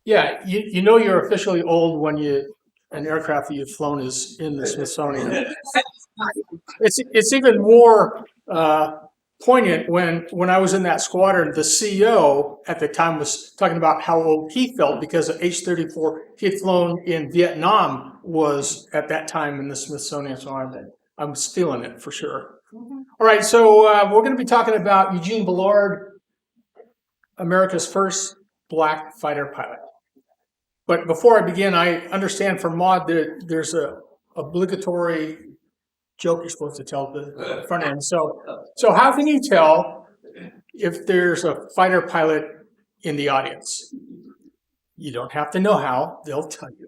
Yeah, you know you're officially old when an aircraft that you've flown is in the Smithsonian. It's even more poignant when I was in that squadron. The CEO at the time was talking about how old he felt because of H-34 he had flown in Vietnam was at that time in the Smithsonian. So I'm feeling it for sure. All right, so we're going to be talking about Eugene Bullard, America's first black fighter pilot. But before I begin, I understand from Maud that there's a obligatory joke you're supposed to tell at the front end. So how can you tell if there's a fighter pilot in the audience? You don't have to know how; they'll tell you.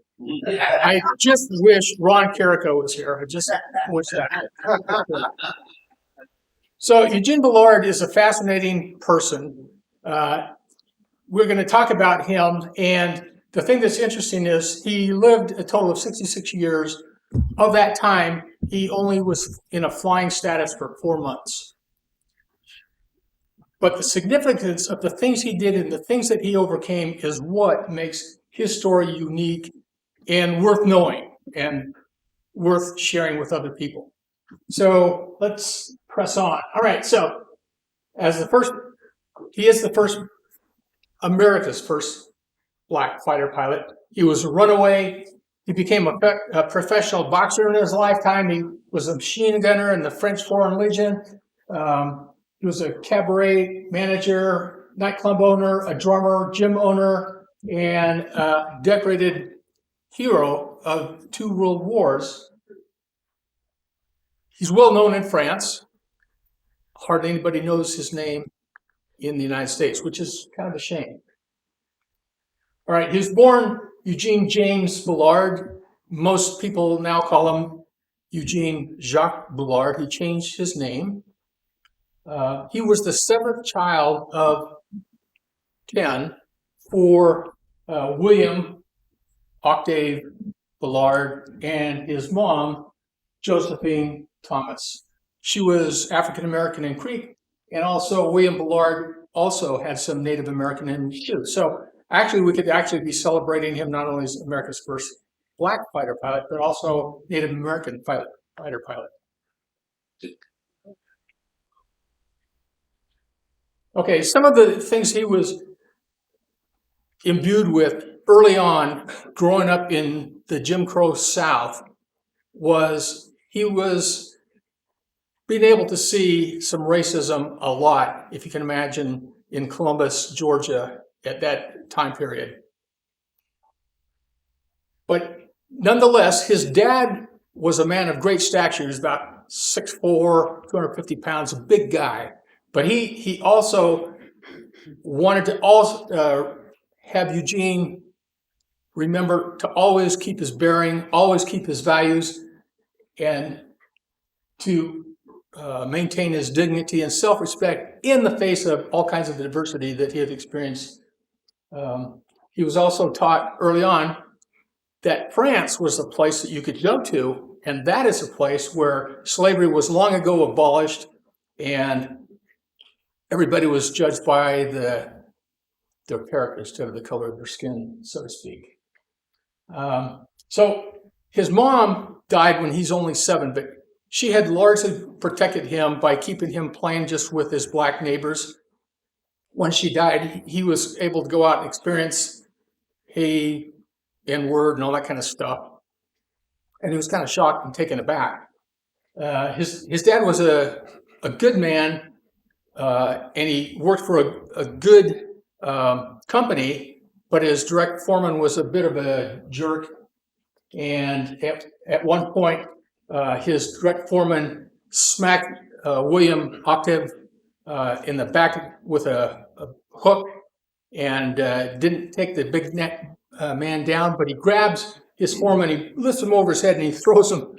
I just wish Ron Carrico was here. I just wish that. So Eugene Bullard is a fascinating person. We're going to talk about him, and the thing that's interesting is he lived a total of 66 years. Of that time, he only was in a flying status for 4 months. But the significance of the things he did and the things that he overcame is what makes his story unique and worth knowing and worth sharing with other people. So let's press on. All right, so he is the first, America's first black fighter pilot. He was a runaway. He became a professional boxer in his lifetime. He was a machine gunner in the French Foreign Legion. He was a cabaret manager, nightclub owner, a drummer, gym owner, and a decorated hero of 2 world wars. He's well known in France. Hardly anybody knows his name in the United States, which is kind of a shame. All right, he was born Eugene James Bullard. Most people now call him Eugene Jacques Bullard. He changed his name. He was the 7th child of 10 for William Octave Bullard and his mom, Josephine Thomas. She was African American and Creek, and also William Bullard also had some Native American in him too. So actually, we could actually be celebrating him not only as America's first black fighter pilot, but also Native American fighter pilot. Okay, some of the things he was imbued with early on, growing up in the Jim Crow South, was he was being able to see some racism a lot, if you can imagine, in Columbus, Georgia, at that time period. But nonetheless, his dad was a man of great stature. He was about 6'4", 250 pounds, a big guy. But he also wanted to have Eugene remember to always keep his bearing, always keep his values, and to maintain his dignity and self-respect in the face of all kinds of adversity that he had experienced. He was also taught early on that France was a place that you could go to, and that is a place where slavery was long ago abolished, and everybody was judged by their character instead of the color of their skin, so to speak. So his mom died when he's only 7, but she had largely protected him by keeping him playing just with his black neighbors. When she died, he was able to go out and experience hey, N-word and all that kind of stuff. And he was kind of shocked and taken aback. His dad was a good man, and he worked for a good company, but his direct foreman was a bit of a jerk. And at one point, his direct foreman smacked William Octave in the back with a hook and didn't take the big neck man down, but he grabs his foreman, he lifts him over his head, and he throws him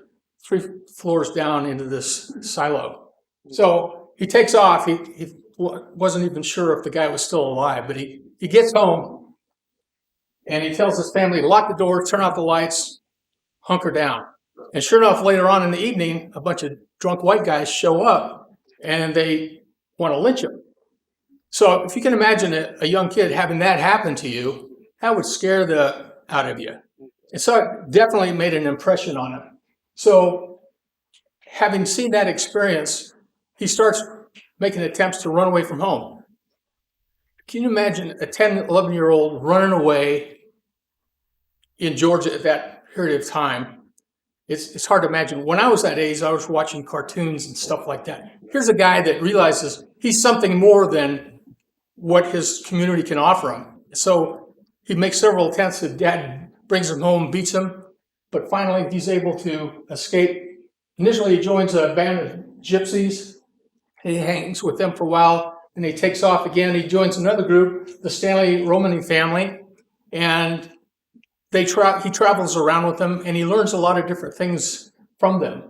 3 floors down into this silo. So he takes off. He wasn't even sure if the guy was still alive, but he gets home and he tells his family to lock the door, turn off the lights, hunker down. And sure enough, later on in the evening, a bunch of drunk white guys show up and they want to lynch him. So if you can imagine a young kid having that happen to you, that would scare the out of you. And so it definitely made an impression on him. So having seen that experience, he starts making attempts to run away from home. Can you imagine a 10, 11-year-old running away in Georgia at that period of time? It's hard to imagine. When I was that age, I was watching cartoons and stuff like that. Here's a guy that realizes he's something more than what his community can offer him. So he makes several attempts. His dad brings him home, beats him, but finally he's able to escape. Initially, he joins a band of gypsies. He hangs with them for a while, and he takes off again. He joins another group, the Stanley Romany family, and he travels around with them, and he learns a lot of different things from them.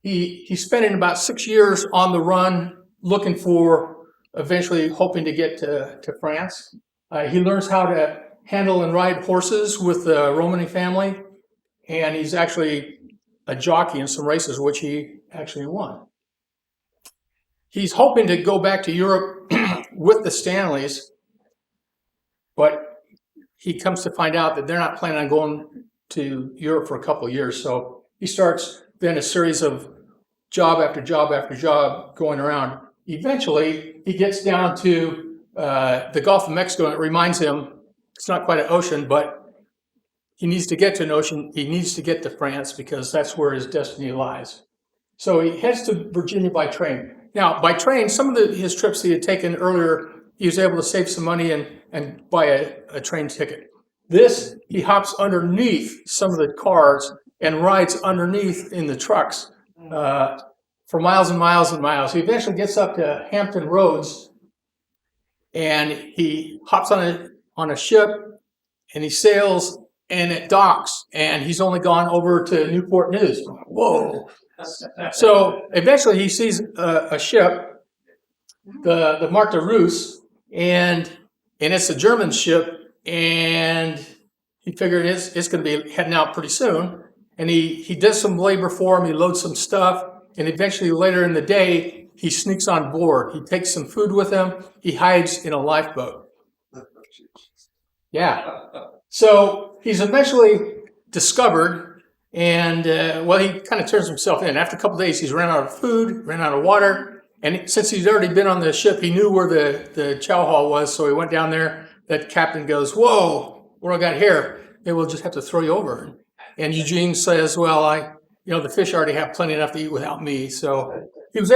He's spending about 6 years on the run, looking for, eventually hoping to get to France. He learns how to handle and ride horses with the Romany family, and he's actually a jockey in some races, which he actually won. He's hoping to go back to Europe with the Stanleys, but he comes to find out that they're not planning on going to Europe for a couple of years. So he starts then a series of job after job after job going around. Eventually, he gets down to the Gulf of Mexico, and it reminds him it's not quite an ocean, but he needs to get to an ocean. He needs to get to France because that's where his destiny lies. So he heads to Virginia by train. Now, by train, some of his trips he had taken earlier, he was able to save some money and buy a train ticket. This, he hops underneath some of the cars and rides underneath in the trucks for miles and miles and miles. He eventually gets up to Hampton Roads, and he hops on a ship, and he sails, and it docks, and he's only gone over to Newport News. Whoa! So eventually he sees a ship, the Marthe Russe, and it's a German ship, and he figured it's going to be heading out pretty soon. And he does some labor for him. He loads some stuff, and eventually later in the day he sneaks on board. He takes some food with him. He hides in a lifeboat. Yeah. So he's eventually discovered. And, he kind of turns himself in. After a couple of days, he's ran out of food, ran out of water. And since he's already been on the ship, he knew where the chow hall was. So he went down there. That captain goes, "Whoa, what do I got here? They will just have to throw you over." And Eugene says, "Well, the fish already have plenty enough to eat without me." So he was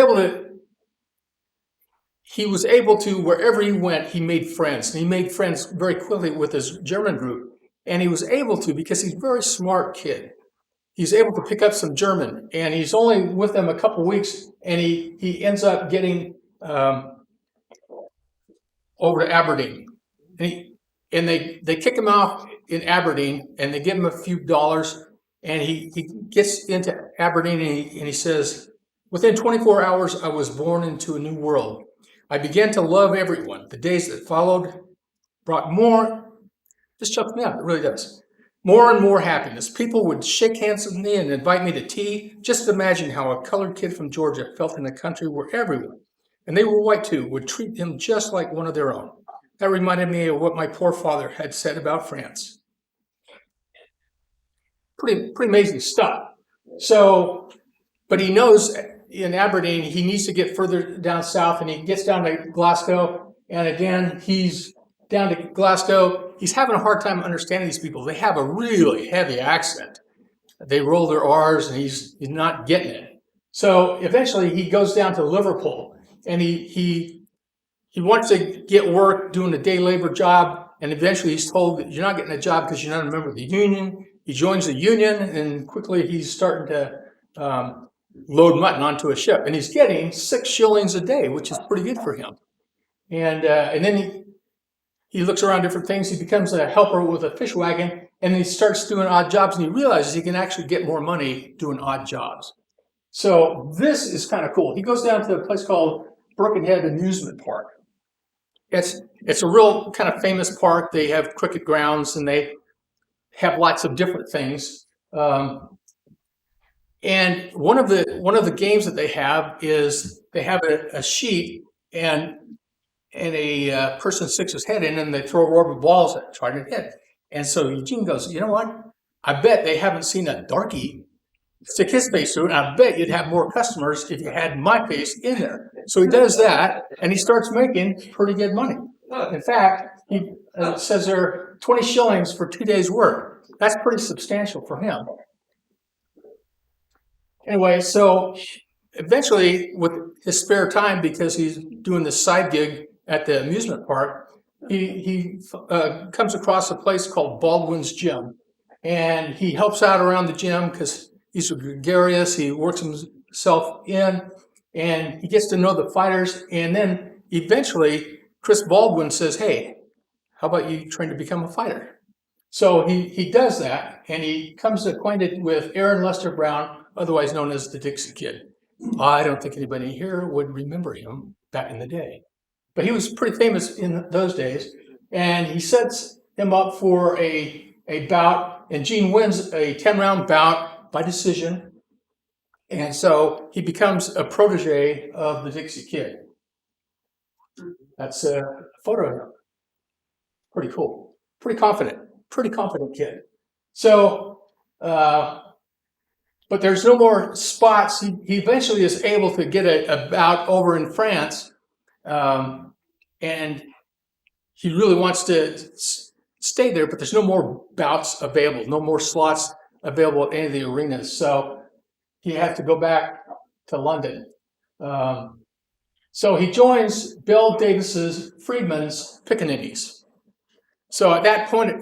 able to, wherever he went, he made friends. And he made friends very quickly with his German group. And he was able to, because he's a very smart kid. He's able to pick up some German, and he's only with them a couple of weeks, and he ends up getting over to Aberdeen. And they kick him off in Aberdeen, and they give him a few dollars, and he gets into Aberdeen, and he says, "Within 24 hours, I was born into a new world. I began to love everyone. The days that followed brought more," this chucks me up, it really does, "more and more happiness. People would shake hands with me and invite me to tea. Just imagine how a colored kid from Georgia felt in a country where everyone, and they were white too, would treat him just like one of their own. That reminded me of what my poor father had said about France." Pretty amazing stuff. So, but he knows in Aberdeen he needs to get further down south, and he gets down to Glasgow, and again he's down to Glasgow. He's having a hard time understanding these people. They have a really heavy accent. They roll their R's, and he's not getting it. So eventually he goes down to Liverpool, and he wants to get work doing a day labor job, and eventually he's told that you're not getting a job because you're not a member of the union. He joins the union, and quickly he's starting to load mutton onto a ship, and he's getting 6 shillings a day, which is pretty good for him. And then he looks around different things. He becomes a helper with a fish wagon, and he starts doing odd jobs, and he realizes he can actually get more money doing odd jobs. So this is kind of cool. He goes down to a place called Birkenhead Amusement Park. It's a real kind of famous park. They have cricket grounds, and they have lots of different things. And one of the games that they have is they have a sheet, and a person sticks his head in and they throw rubber balls at trying to hit. And so Eugene goes, you know what? I bet they haven't seen a darkie stick his face through it. And I bet you'd have more customers if you had my face in there. So he does that, and he starts making pretty good money. In fact, he says there are 20 shillings for 2 days' work. That's pretty substantial for him. Anyway, so eventually, with his spare time, because he's doing this side gig at the amusement park, he comes across a place called Baldwin's Gym. And he helps out around the gym because he's gregarious. He works himself in, and he gets to know the fighters. And then eventually, Chris Baldwin says, hey, how about you train to become a fighter? So he does that, and he comes acquainted with Aaron Lester Brown, otherwise known as the Dixie Kid. I don't think anybody here would remember him back in the day. But he was pretty famous in those days, and he sets him up for a bout, and Gene wins a 10-round bout by decision, and so he becomes a protege of the Dixie Kid. That's a photo of him. Pretty cool. Pretty confident kid. So, but there's no more spots. He eventually is able to get a bout over in France, and he really wants to stay there, but there's no more bouts available, no more slots available at any of the arenas. So he has to go back to London. So he joins Bill Davis's Freedmen's Pickaninnies. So at that point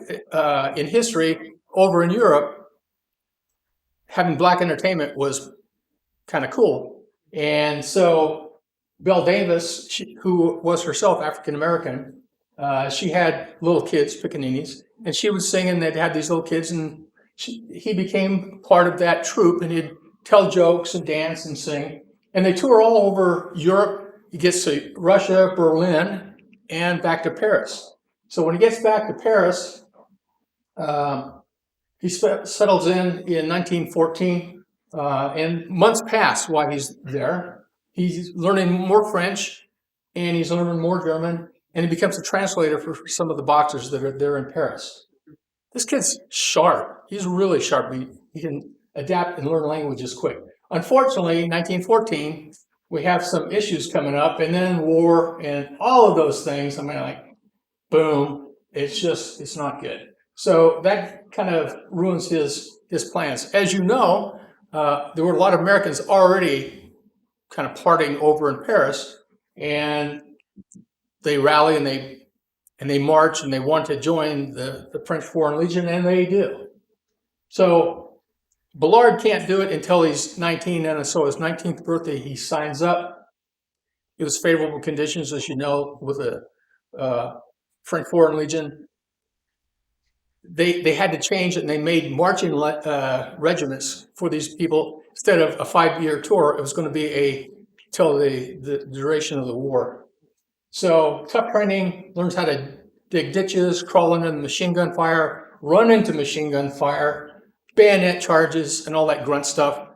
in history, over in Europe, having black entertainment was kind of cool. And so Belle Davis, who was herself African-American, she had little kids, pickaninnies, and she would sing, and they'd have these little kids, and he became part of that troupe, and he'd tell jokes and dance and sing. And they tour all over Europe. He gets to Russia, Berlin, and back to Paris. So when he gets back to Paris, he settles in 1914, and months pass while he's there. He's learning more French, and he's learning more German, and he becomes a translator for some of the boxers that are there in Paris. This kid's sharp. He's really sharp. He can adapt and learn languages quick. Unfortunately, 1914, we have some issues coming up, and then war and all of those things. I mean, like, boom, it's not good. So that kind of ruins his plans. As you know, there were a lot of Americans already kind of partying over in Paris, and they rally and they march and they want to join the French Foreign Legion, and they do. So Bullard can't do it until he's 19, and so his 19th birthday, he signs up. It was favorable conditions, as you know, with the French Foreign Legion. They had to change it, and they made marching regiments for these people. Instead of a 5-year tour, it was going to be till the duration of the war. So tough training, learns how to dig ditches, crawl into machine gun fire, run into machine gun fire, bayonet charges, and all that grunt stuff,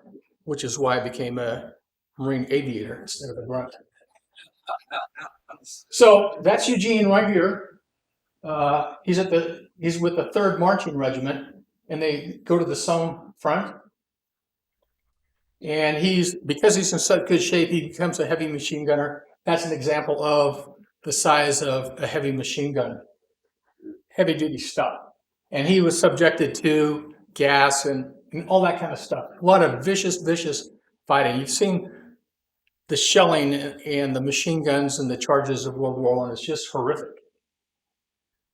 which is why I became a Marine aviator instead of a grunt. So that's Eugene right here. He's with the 3rd Marching Regiment, and they go to the Somme front. And because he's in such good shape, he becomes a heavy machine gunner. That's an example of the size of a heavy machine gun, heavy duty stuff. And he was subjected to gas and all that kind of stuff. A lot of vicious fighting. You've seen the shelling and the machine guns and the charges of World War I. It's just horrific.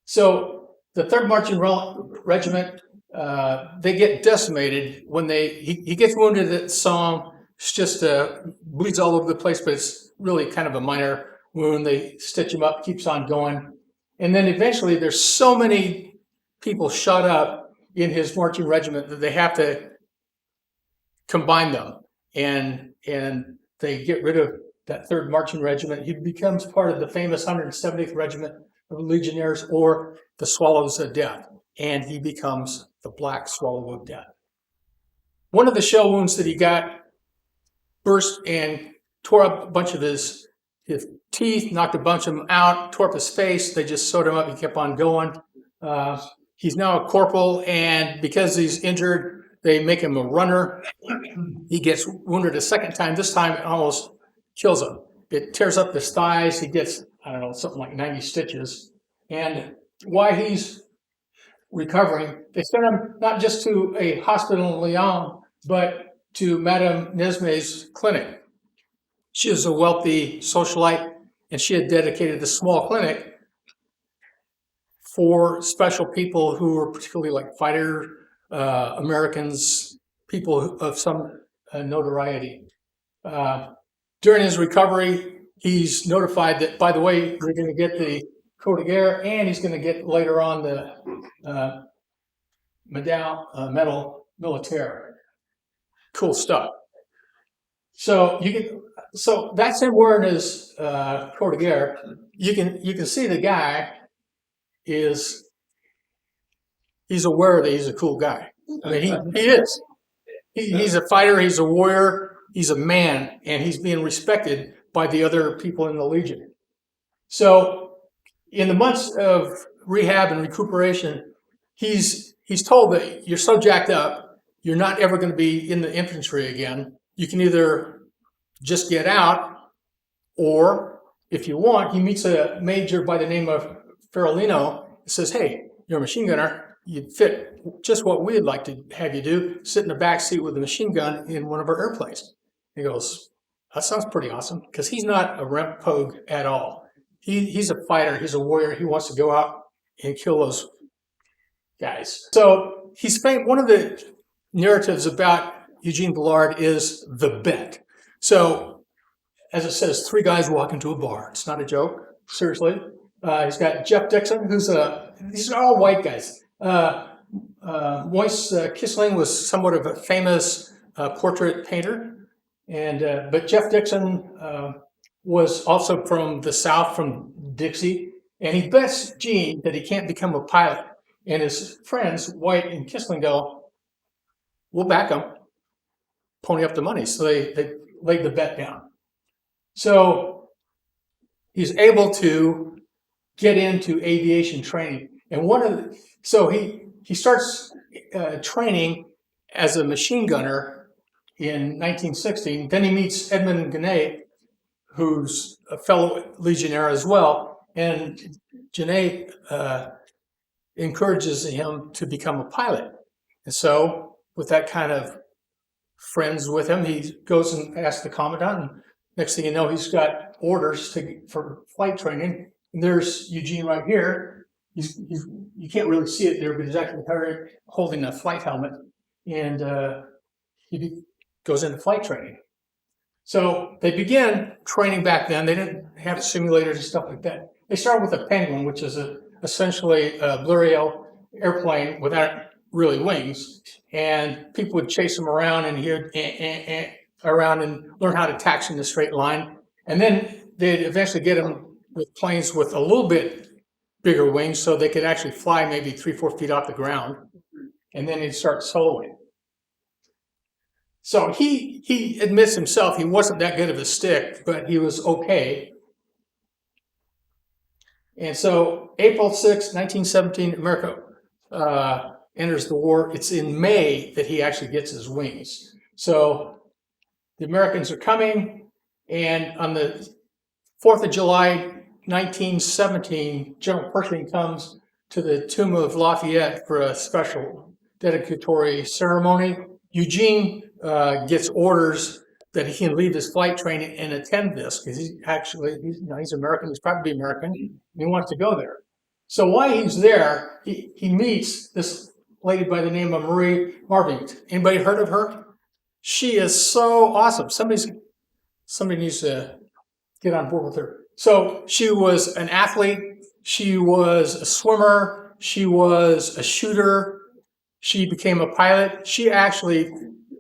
So the 3rd Marching Regiment, they get decimated when he gets wounded at Somme. It's just bleeds all over the place, but it's really kind of a minor wound. They stitch him up, keeps on going. And then eventually there's so many people shot up in his marching regiment that they have to combine them. And they get rid of that 3rd Marching Regiment. He becomes part of the famous 170th Regiment of Legionnaires, or the Swallows of Death. And he becomes the Black Swallow of Death. One of the shell wounds that he got burst and tore up a bunch of his his teeth, knocked a bunch of them out, tore up his face. They just sewed him up. He kept on going. He's now a corporal, and because he's injured, they make him a runner. He gets wounded a second time. This time it almost kills him. It tears up his thighs. He gets, I don't know, something like 90 stitches. And while he's recovering, they sent him not just to a hospital in Lyon, but to Madame Nesme's clinic. She was a wealthy socialite, and she had dedicated this small clinic for special people who were particularly like fighter Americans, people of some notoriety. During his recovery, he's notified that, by the way, you're going to get the Croix de Guerre, and he's going to get later on the Medal Militaire. Cool stuff. So that's him wearing his Croix de Guerre. You can see the guy he's aware that he's a cool guy. I mean, he is. He's a fighter. He's a warrior. He's a man, and he's being respected by the other people in the Legion. So, in the months of rehab and recuperation, he's told that you're so jacked up, you're not ever going to be in the infantry again. You can either just get out, or if you want, he meets a major by the name of Ferrolino and says, "Hey, you're a machine gunner. You fit just what we'd like to have you do, sit in the back seat with a machine gun in one of our airplanes." He goes, "That sounds pretty awesome," because he's not a rump pogue at all. He's a fighter. He's a warrior. He wants to go out and kill those guys. So he's famous. One of the narratives about Eugene Bullard is the bet. So, as it says, 3 guys walk into a bar. It's not a joke. Seriously. He's got Jeff Dixon, these are all white guys. Moise Kissling was somewhat of a famous portrait painter, but Jeff Dixon was also from the South, from Dixie, and he bets Gene that he can't become a pilot. And his friends, White and Kissling, go, "We'll back him, pony up the money." So they laid the bet down. So he's able to get into aviation training. And he starts training as a machine gunner in 1916. Then he meets Edmund Genet, who's a fellow Legionnaire as well. And Genet encourages him to become a pilot. And so with that kind of friends with him, he goes and asks the commandant. And next thing you know, he's got orders for flight training. And there's Eugene right here. You can't really see it there, but he's actually holding a flight helmet, and he goes into flight training. So they began training back then. They didn't have simulators and stuff like that. They started with a Penguin, which is essentially a Blériot airplane without really wings, and people would chase him around and around and learn how to taxi in a straight line. And then they'd eventually get him with planes with a little bit bigger wings so they could actually fly maybe 3-4 feet off the ground. And then he'd start soloing. So he admits himself he wasn't that good of a stick, but he was okay. And so April 6, 1917, America enters the war. It's in May that he actually gets his wings. So the Americans are coming, and on the 4th of July, 1917, General Pershing comes to the tomb of Lafayette for a special dedicatory ceremony. Eugene gets orders that he can leave his flight training and attend this, because he's American, he's probably American, and he wants to go there. So while he's there, he meets this lady by the name of Marie Marvin. Anybody heard of her? She is so awesome. Somebody needs to get on board with her. So she was an athlete, she was a swimmer, she was a shooter, she became a pilot. She actually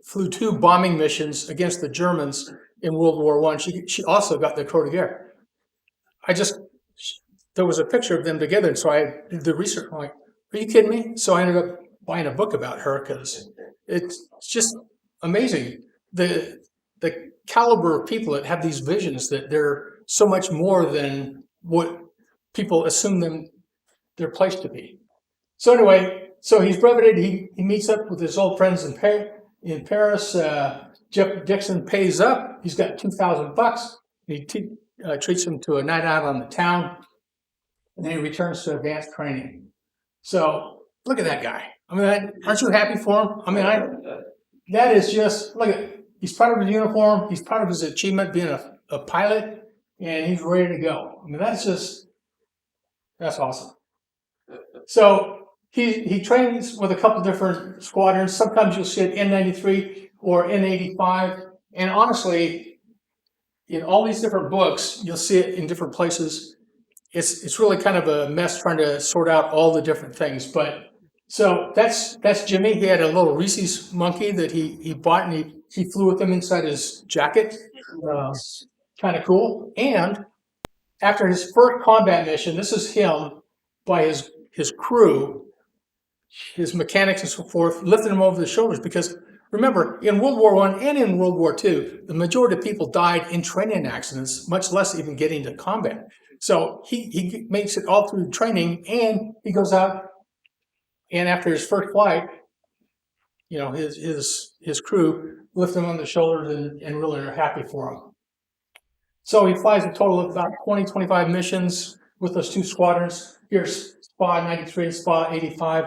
flew 2 bombing missions against the Germans in World War I. She also got the Croix de Guerre. There was a picture of them together, and so I did the research. I'm like, are you kidding me? So I ended up buying a book about her, because it's just amazing. The caliber of people that have these visions that they're so much more than what people assume they're placed to be. So anyway, so he's breveted. He meets up with his old friends in Paris. Jeff Dixon pays up. He's got $2,000. He treats him to a night out on the town, and then he returns to advanced training. So look at that guy. I mean, aren't you happy for him? I mean, that is just, look at, he's proud of his uniform. He's proud of his achievement being a pilot, and he's ready to go. I mean, that's awesome. So he trains with a couple different squadrons. Sometimes you'll see it N93 or N85. And honestly, in all these different books, you'll see it in different places. It's really kind of a mess trying to sort out all the different things. But so that's Jimmy. He had a little Reese's monkey that he bought, and he flew with him inside his jacket. Kind of cool. And after his first combat mission, this is him by his crew, his mechanics and so forth, lifted him over the shoulders, because remember, in World War I and in World War II, the majority of people died in training accidents, much less even getting to combat. So he makes it all through training, and he goes out, and after his first flight, you know, his crew lift him on the shoulders and really are happy for him. So he flies a total of about 20, 25 missions with those two squadrons. Here's SPA 93, SPA 85,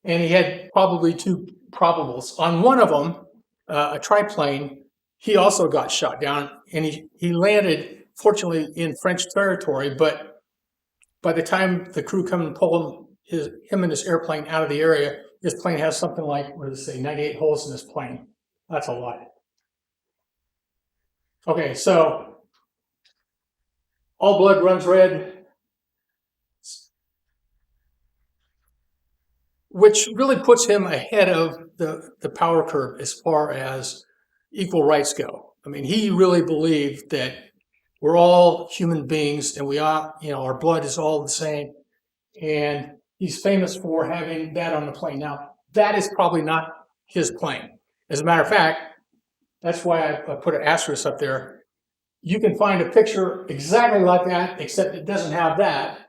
and he had probably two probables. On one of them, a triplane, he also got shot down, and he landed, fortunately, in French territory, but by the time the crew come and pull him and his airplane out of the area, his plane has something like, what does it say, 98 holes in his plane. That's a lot. Okay, so all blood runs red, which really puts him ahead of the power curve as far as equal rights go. I mean, he really believed that we're all human beings, and we are, you know, our blood is all the same. And he's famous for having that on the plane. Now, that is probably not his plane. As a matter of fact, that's why I put an asterisk up there. You can find a picture exactly like that, except it doesn't have that,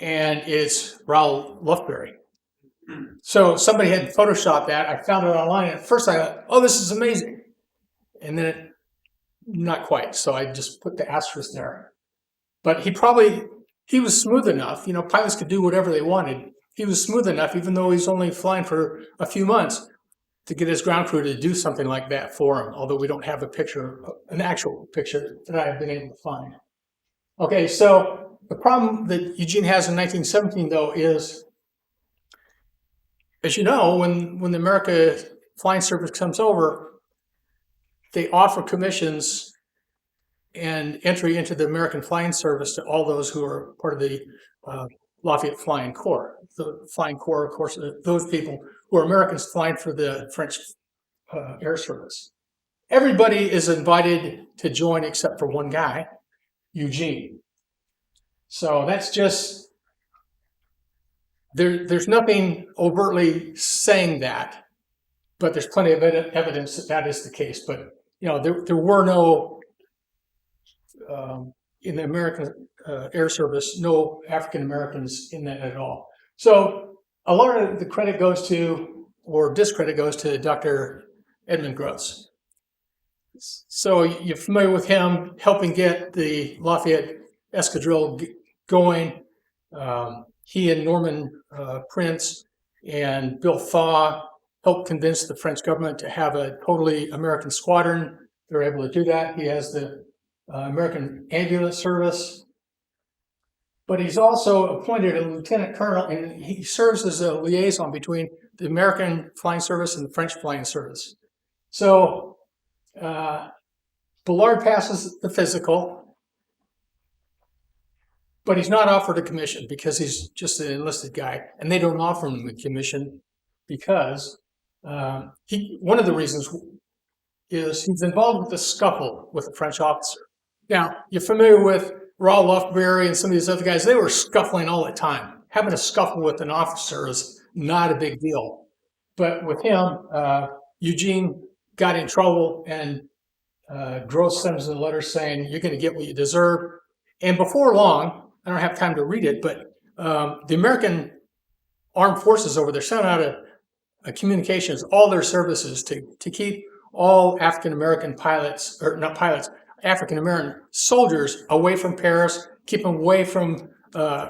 and it's Raoul Lufberry. So somebody had photoshopped that. I found it online. At first I thought, oh, this is amazing. And then not quite. So I just put the asterisk there. But he was smooth enough. You know, pilots could do whatever they wanted. He was smooth enough, even though he's only flying for a few months, to get his ground crew to do something like that for him. Although we don't have a picture, an actual picture that I've been able to find. Okay, so the problem that Eugene has in 1917, though, is, as you know, when the American Flying Service comes over, they offer commissions and entry into the American Flying Service to all those who are part of the Lafayette Flying Corps. The Flying Corps, of course, those people who are Americans flying for the French Air Service. Everybody is invited to join except for one guy, Eugene. So that's just, there's nothing overtly saying that, but there's plenty of evidence that that is the case. But, you know, there were no, in the American Air Service, no African Americans in that at all. So a lot of the credit goes to, or discredit goes to, Dr. Edmund Gross. So you're familiar with him helping get the Lafayette Escadrille going. He and Norman Prince and Bill Thaw helped convince the French government to have a totally American squadron. They're able to do that. He has the American Ambulance Service. But he's also appointed a lieutenant colonel, and he serves as a liaison between the American Flying Service and the French Flying Service. So Bullard passes the physical, but he's not offered a commission because he's just an enlisted guy, and they don't offer him a commission because one of the reasons is he's involved with a scuffle with a French officer. Now, you're familiar with Raoul Lufberry and some of these other guys. They were scuffling all the time. Having a scuffle with an officer is not a big deal. But with him, Eugene got in trouble, and Gross sends a letter saying, you're going to get what you deserve. And before long, I don't have time to read it, but the American armed forces over there sent out a communications, all their services to keep all African-American pilots, or not pilots, African-American soldiers away from Paris, keep them away from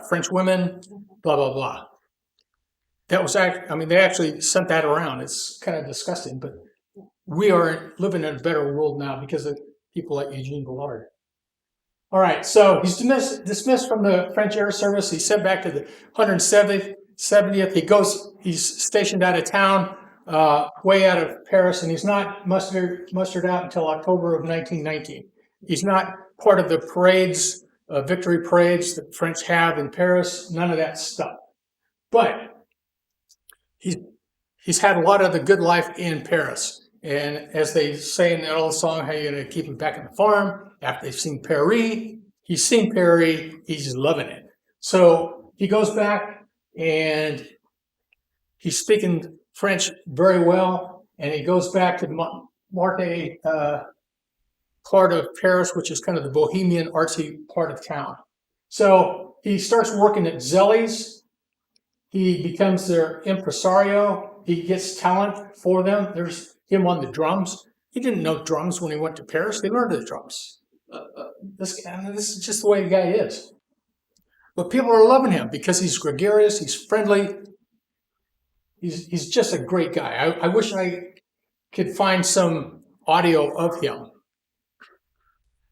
French women, blah, blah, blah. That was they actually sent that around. It's kind of disgusting, but we are living in a better world now because of people like Eugene Bullard. All right, so he's dismissed from the French Air Service. He's sent back to the 170th. He's stationed out of town, way out of Paris, and he's not mustered out until October of 1919. He's not part of the parades, victory parades that the French have in Paris, none of that stuff. But he's had a lot of the good life in Paris. And as they say in that old song, how are you going to keep him back on the farm? After they've seen Paris, he's seen Paris, he's loving it. So he goes back and he's speaking French very well. And he goes back to Montmartre part of Paris, which is kind of the bohemian, artsy part of town. So he starts working at Zelli's. He becomes their impresario. He gets talent for them. There's him on the drums. He didn't know drums when he went to Paris. They learned the drums. This is just the way the guy is. But people are loving him because he's gregarious, he's friendly. He's just a great guy. I wish I could find some audio of him.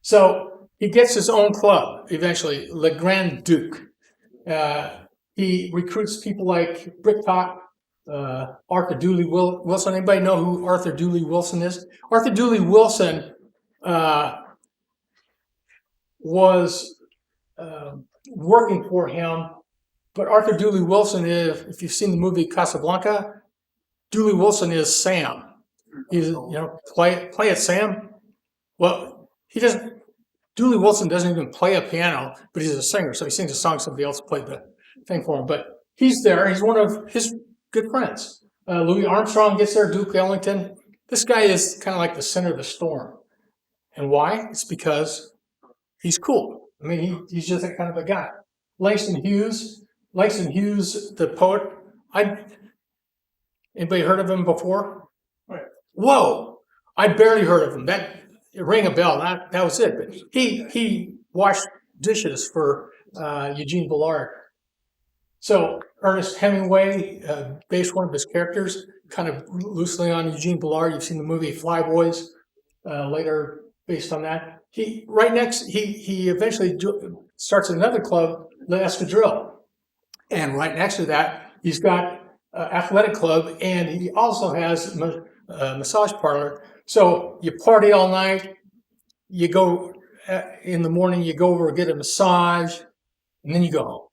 So he gets his own club eventually, Le Grand Duc. He recruits people like Bricktop, Arthur Dooley Wilson. Anybody know who Arthur Dooley Wilson is? Arthur Dooley Wilson was working for him, but Arthur Dooley Wilson is, if you've seen the movie Casablanca, Dooley Wilson is Sam. He's, play it, Sam. Well, he doesn't. Dooley Wilson doesn't even play a piano, but he's a singer, so he sings a song. Somebody else played the thing for him, but he's there. He's one of his good friends. Louis Armstrong gets there, Duke Ellington. This guy is kind of like the center of the storm. And why? It's because he's cool. I mean, he's just that kind of a guy. Langston Hughes, the poet. Anybody heard of him before? Right. Whoa! I barely heard of him. It rang a bell. That was it. But he washed dishes for Eugene Bullard. So Ernest Hemingway based one of his characters kind of loosely on Eugene Bullard. You've seen the movie Flyboys, later based on that. He eventually starts another club, Le Escadrille. And right next to that, he's got athletic club, and he also has a massage parlor. So you party all night, you go in the morning, you go over and get a massage, and then you go home.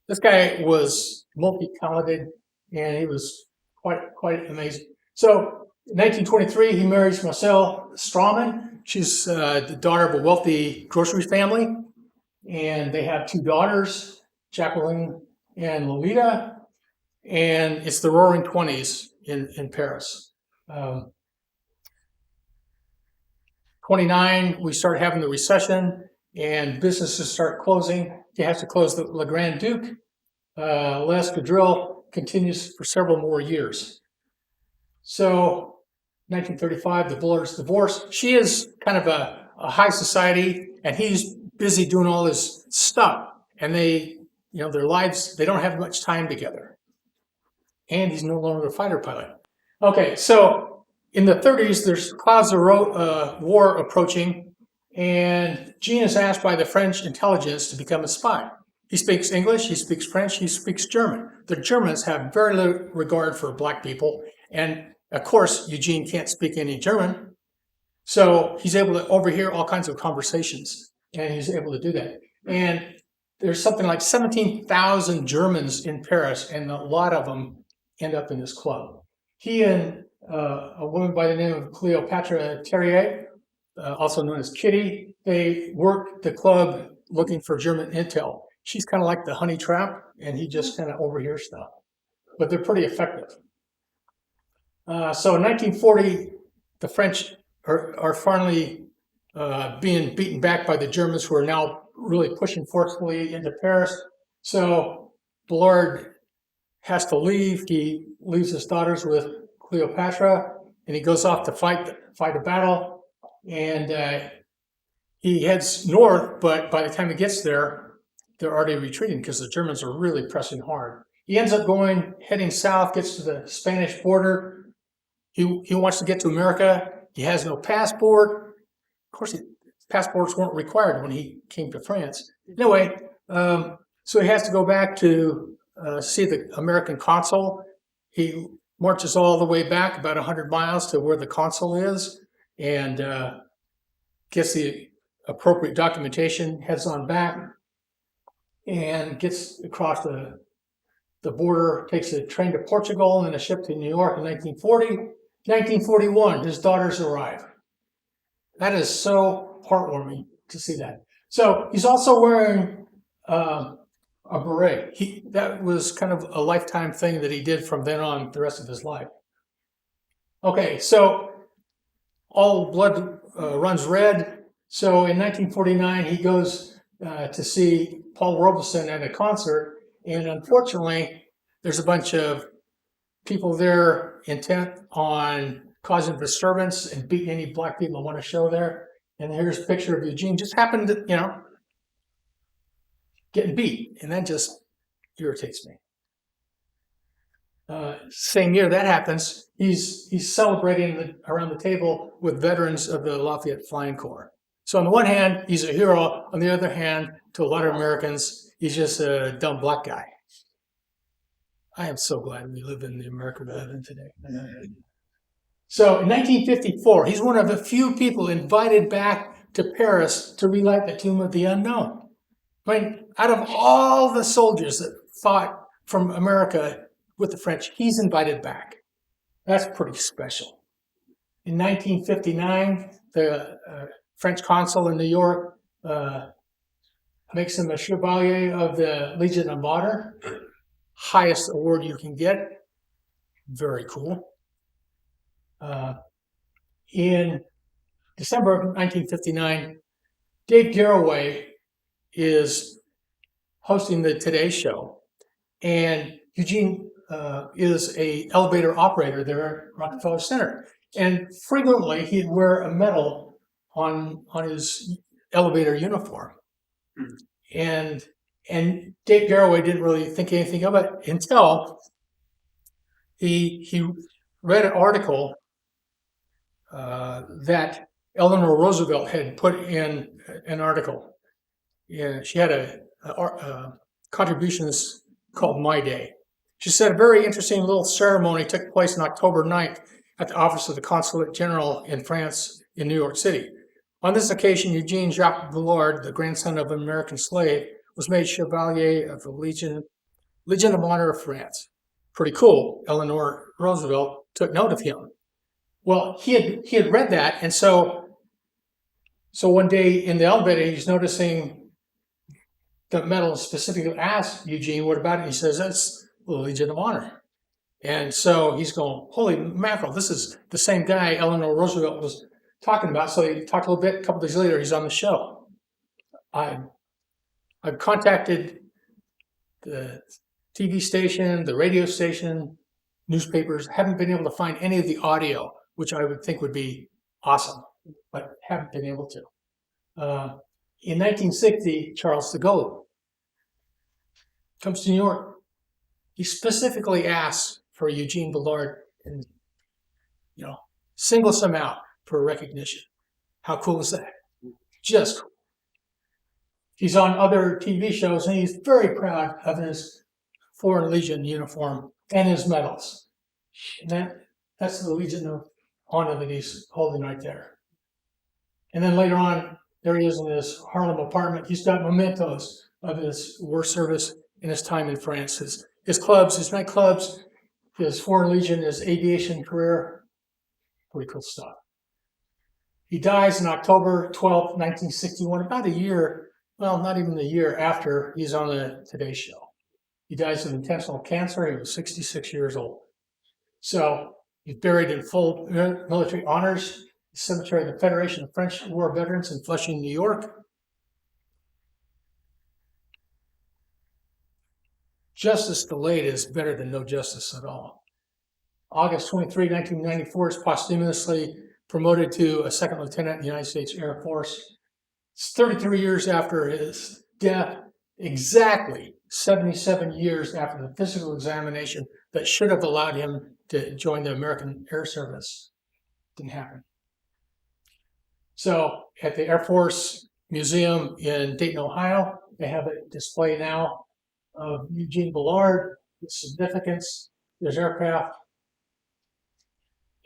This guy was multi-talented, and he was quite amazing. So in 1923, he marries Marcelle Strawman. She's the daughter of a wealthy grocery family, and they have two daughters, Jacqueline and Lolita, and it's the Roaring '20s in Paris. 29, we start having the recession, and businesses start closing. He has to close the Le Grand Duc. Le Escadrille continues for several more years. So 1935, the Bullards divorce. She is kind of a high society, and he's busy doing all this stuff. And their lives, they don't have much time together. And he's no longer a fighter pilot. Okay, so in the 30s, there's clouds of war approaching, and Gene is asked by the French intelligence to become a spy. He speaks English, he speaks French, he speaks German. The Germans have very little regard for black people, and of course, Eugene can't speak any German, so he's able to overhear all kinds of conversations, and he's able to do that. And there's something like 17,000 Germans in Paris, and a lot of them end up in this club. He and a woman by the name of Cleopatra Terrier, also known as Kitty, they work the club looking for German intel. She's kind of like the honey trap, and he just kind of overhears stuff. But they're pretty effective. So in 1940, are finally being beaten back by the Germans, who are now really pushing forcefully into Paris. So Bullard has to leave. He leaves his daughters with Cleopatra, and he goes off to fight a battle. And he heads north, but by the time he gets there, they're already retreating because the Germans are really pressing hard. He ends up heading south, gets to the Spanish border. He wants to get to America. He has no passport. Of course, passports weren't required when he came to France. Anyway, so he has to go back to see the American consul. He marches all the way back about 100 miles to where the consul is and gets the appropriate documentation, heads on back, and gets across the border, takes a train to Portugal and then a ship to New York in 1940. 1941, his daughters arrive. That is so heartwarming to see that. So he's also wearing a beret. That was kind of a lifetime thing that he did from then on the rest of his life. Okay, so all blood runs red. So in 1949, he goes to see Paul Robeson at a concert, and unfortunately, there's a bunch of people there intent on causing disturbance and beating any black people who want to show there. And here's a picture of Eugene, just happened to, getting beat, and that just irritates me. Same year that happens, he's celebrating around the table with veterans of the Lafayette Flying Corps. So on the one hand, he's a hero. On the other hand, to a lot of Americans, he's just a dumb black guy. I am so glad we live in the America we live in today. So in 1954, he's one of the few people invited back to Paris to relight the Tomb of the Unknown. I mean, out of all the soldiers that fought from America with the French, he's invited back. That's pretty special. In 1959, the French consul in New York makes him a Chevalier of the Legion of Honor, highest award you can get. Very cool. In December of 1959, Dave Garroway is hosting the Today Show, and Eugene is an elevator operator there at Rockefeller Center. And frequently he'd wear a medal on his elevator uniform. And Dave Garroway didn't really think anything of it until he read an article that Eleanor Roosevelt had put in an article. Yeah, she had a contributions called My Day. She said a very interesting little ceremony took place on October 9th at the office of the Consulate General in France in New York City. On this occasion, Eugene Jacques Bullard, the grandson of an American slave, was made Chevalier of the Legion of Honor of France. Pretty cool. Eleanor Roosevelt took note of him. Well, he had read that, and so one day in the elevator, he's noticing the medal specifically asked Eugene, what about it? He says, that's the Legion of Honor. And so he's going, holy mackerel, this is the same guy Eleanor Roosevelt was talking about. So he talked a little bit, a couple days later, he's on the show. I've contacted the TV station, the radio station, newspapers, haven't been able to find any of the audio, which I would think would be awesome, but haven't been able to. In 1960, Charles de Gaulle comes to New York. He specifically asks for Eugene Bullard and, singles him out for recognition. How cool is that? Just cool. He's on other TV shows, and he's very proud of his Foreign Legion uniform and his medals. And that's the Legion of Honor that he's holding right there. And then later on, there he is in his Harlem apartment. He's got mementos of his war service and his time in France. His clubs, his nightclubs, his Foreign Legion, his aviation career. Pretty cool stuff. He dies on October 12th, 1961, about a year, well, not even a year after he's on the Today Show. He dies of intentional cancer. He was 66 years old. So he's buried in full military honors. Cemetery of the Federation of French War Veterans in Flushing, New York. Justice delayed is better than no justice at all. August 23, 1994 is posthumously promoted to a second lieutenant in the United States Air Force. It's 33 years after his death, exactly 77 years after the physical examination that should have allowed him to join the American Air Service. Didn't happen. So at the Air Force Museum in Dayton, Ohio, they have a display now of Eugene Bullard, his significance, his aircraft,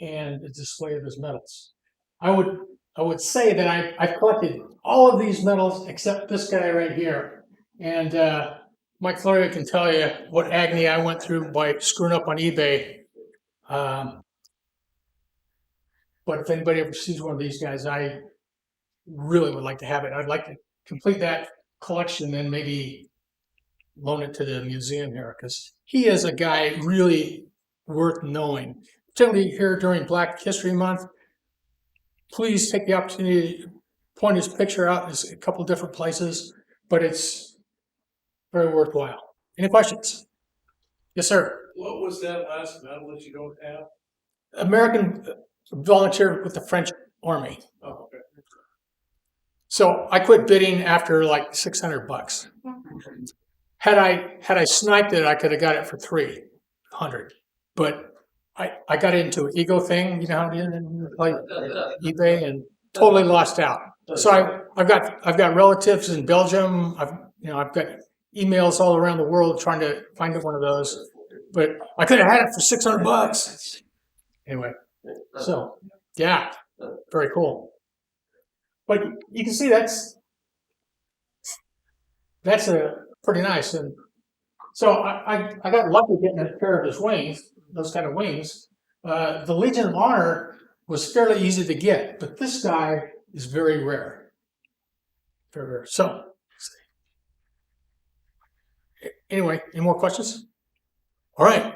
and a display of his medals. I would say that I've collected all of these medals except this guy right here. And Mike Florio can tell you what agony I went through by screwing up on eBay. But if anybody ever sees one of these guys, I really would like to have it. I'd like to complete that collection and maybe loan it to the museum here, because he is a guy really worth knowing. Particularly here during Black History Month, please take the opportunity to point his picture out in a couple different places, but it's very worthwhile. Any questions? Yes, sir. What was that last medal that you don't have? American volunteer with the French Army. Oh, okay. So I quit bidding after like $600. Had I sniped it, I could have got it for $300. But I got into an ego thing, you know how it is, like eBay, and totally lost out. So I've got relatives in Belgium. I've got emails all around the world trying to find one of those, but I could have had it for $600. Anyway, so yeah, very cool. But you can see that's a pretty nice. And so I got lucky getting a pair of his wings, those kind of wings. The Legion of Honor was fairly easy to get, but this guy is very rare. Very rare. So anyway, any more questions? All right,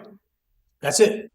that's it.